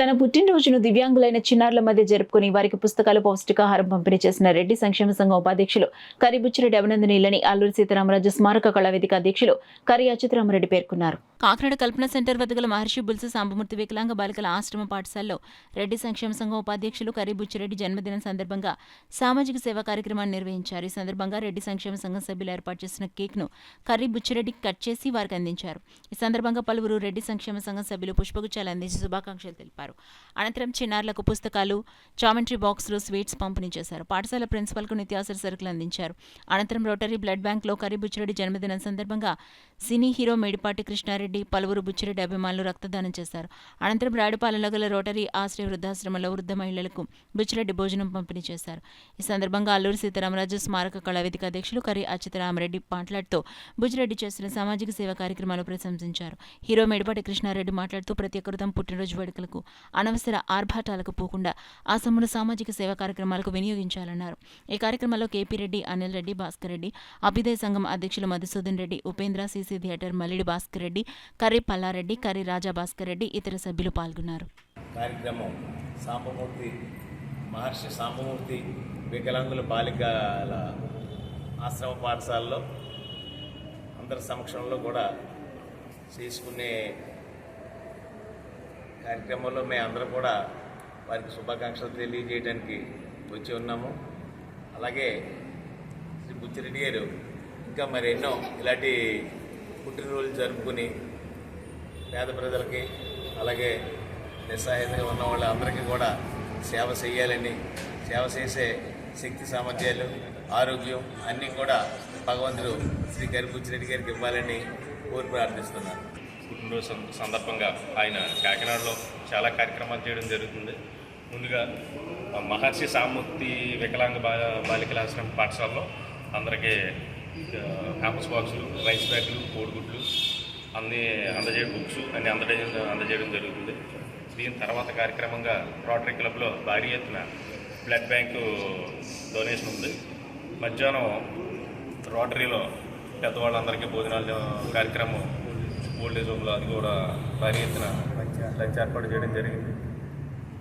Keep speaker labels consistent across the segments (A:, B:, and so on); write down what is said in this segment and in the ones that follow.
A: తన పుట్టినరోజును దివ్యాంగులైన చిన్నారుల మధ్య జరుపుకుని వారికి పుస్తకాలు, పౌష్టికాహారం పంపిణీ చేసిన రెడ్డి సంక్షేమ సంఘం ఉపాధ్యక్షులు కరిబుచ్చిరెడ్డి అభినందనీయులని అల్లూరి సీతారామరాజు స్మారక కళావేదిక అధ్యక్షులు కరి అచ్యుతరామరెడ్డి పేర్కొన్నారు. కాకినాడ కల్పన సెంటర్ వద్ద గల మహర్షి బుల్స్ సాంబమూర్తి వికలాంగ బాలికల ఆశ్రమ పాఠశాలలో రెడ్డి సంక్షేమ సంఘం ఉపాధ్యక్షులు కరిబుచ్చిరెడ్డి జన్మదినం సందర్భంగా సామాజిక సేవా కార్యక్రమాన్ని నిర్వహించారు. ఈ సందర్భంగా రెడ్డి సంక్షేమ సంఘం సభ్యులు ఏర్పాటు చేసిన కేక్ ను కరిబుచ్చిరెడ్డి కట్ చేసి వారికి అందించారు. ఈ సందర్భంగా పలువురు రెడ్డి సంక్షేమ సంఘం సభ్యులు పుష్పగుచ్చాలు అందించి శుభాకాంక్షలు తెలిపారు. అనంతరం చిన్నారులకు పుస్తకాలు, జామెంట్రీ బాక్సులు, స్వీట్స్ పంపిణీ చేశారు. పాఠశాల ప్రిన్సిపల్కు నిత్యావసర సరుకులు అందించారు. అనంతరం రోటరీ బ్లడ్ బ్యాంక్లో కరిబుచ్చిరెడ్డి జన్మదినం సందర్భంగా సినీ హీరో మేడిపాటి కృష్ణారెడ్డి, పలువురు బుచ్చిరెడ్డి అభిమానులు రక్తదానం చేశారు. అనంతరం రాయుడుపాలెంలో గల రోటరీ ఆశ్రయ వృద్ధాశ్రమంలో వృద్ధ మహిళలకు బుచ్చిరెడ్డి భోజనం పంపిణీ చేశారు. ఈ సందర్భంగా అల్లూరి సీతారామరాజు స్మారక కళావేదిక అధ్యక్షులు కరి అచ్యుతరామరెడ్డి మాట్లాడుతూ బుచ్చిరెడ్డి చేసిన సామాజిక సేవా కార్యక్రమాలు ప్రశంసించారు. హీరో మేడిపాటి కృష్ణారెడ్డి మాట్లాడుతూ ప్రతి ఒక్కరు తమ పుట్టినరోజు వేడుకలకు అనవసర ఆర్భాటాలకు పోకుండా ఆ సొమ్మును సామాజిక సేవా కార్యక్రమాలకు వినియోగించాలన్నారు. ఈ కార్యక్రమంలో కేపీ రెడ్డి, అనిల్ రెడ్డి, భాస్కర్ రెడ్డి, అభ్యుదయ సంఘం అధ్యక్షులు మధుసూదన్ రెడ్డి, ఉపేంద్ర, సీసీ థియేటర్ మల్లిడి భాస్కర్ రెడ్డి, కర్రి పల్లారెడ్డి, కర్రి రాజా భాస్కర్ రెడ్డి ఇతర సభ్యులు పాల్గొన్నారు.
B: కార్యక్రమం మహర్షి సాంబమూర్తి వికలాంగుల బాలికల ఆశ్రమ పాఠశాలలో అందరి సమక్షంలో కూడా చేసుకునే కార్యక్రమంలో మేము అందరం కూడా వారికి శుభాకాంక్షలు తెలియజేయడానికి వచ్చి ఉన్నాము. అలాగే శ్రీ బుచ్చిరెడ్డి గారు ఇంకా మరి ఎన్నో ఇలాంటి పుట్టినరోజులు జరుపుకుని పేద ప్రజలకి అలాగే నిస్సహాయంగా ఉన్న వాళ్ళందరికీ కూడా సేవ చేయాలని, సేవ చేసే శక్తి సామర్థ్యాలు, ఆరోగ్యం అన్నీ కూడా భగవంతుడు శ్రీ కరి బుచ్చిరెడ్డి గారికి ఇవ్వాలని కోరి ప్రార్థిస్తున్నాను.
C: పుట్టినరోజు సందర్భంగా ఆయన కాకినాడలో చాలా కార్యక్రమాలు చేయడం జరుగుతుంది. ముందుగా మహర్షి సాంబమూర్తి వికలాంగ బాలికల ఆశ్రమ పాఠశాలలో అందరికీ హ్యాంపర్స్ బాక్సులు, రైస్ బ్యాగులు, కోడిగుడ్లు బుక్స్ అన్ని అందజేయడం జరుగుతుంది. దీని తర్వాత కార్యక్రమంగా రోటరీ క్లబ్లో భారీ ఎత్తున బ్లడ్ బ్యాంకు డొనేషన్ ఉంది. మధ్యాహ్నం రోటరీలో పెద్దవాళ్ళందరికీ భోజనాలు కార్యక్రమం ఓల్డేజ్ హోమ్లో అది కూడా భారీ ఎత్తున లంచ్ ఏర్పాటు చేయడం జరిగింది.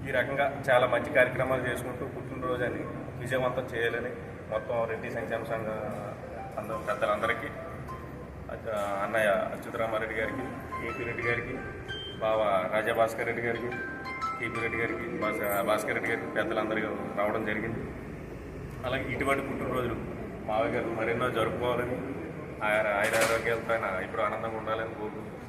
C: ఈ రకంగా చాలా మంచి కార్యక్రమాలు చేసుకుంటూ పుట్టినరోజు అని విజయవంతం చేయాలని మొత్తం రెడ్డి సంక్షేమ సంఘ పెద్దలందరికీ, అన్నయ్య అచ్యుతరామారెడ్డి గారికి, కేపీ రెడ్డి గారికి, బావ రాజా భాస్కర్ రెడ్డి గారికి, కేపీ రెడ్డి గారికి, భాస్కర్ రెడ్డి గారికి పెద్దలందరికీ రావడం జరిగింది. అలాగే ఇటువంటి పుట్టినరోజులు మావయ్య గారు మరెన్నో జరుపుకోవాలని, ఆయురారోగ్యాలతో ఇప్పుడు ఆనందంగా ఉండాలని కోరుకుంటున్నాను.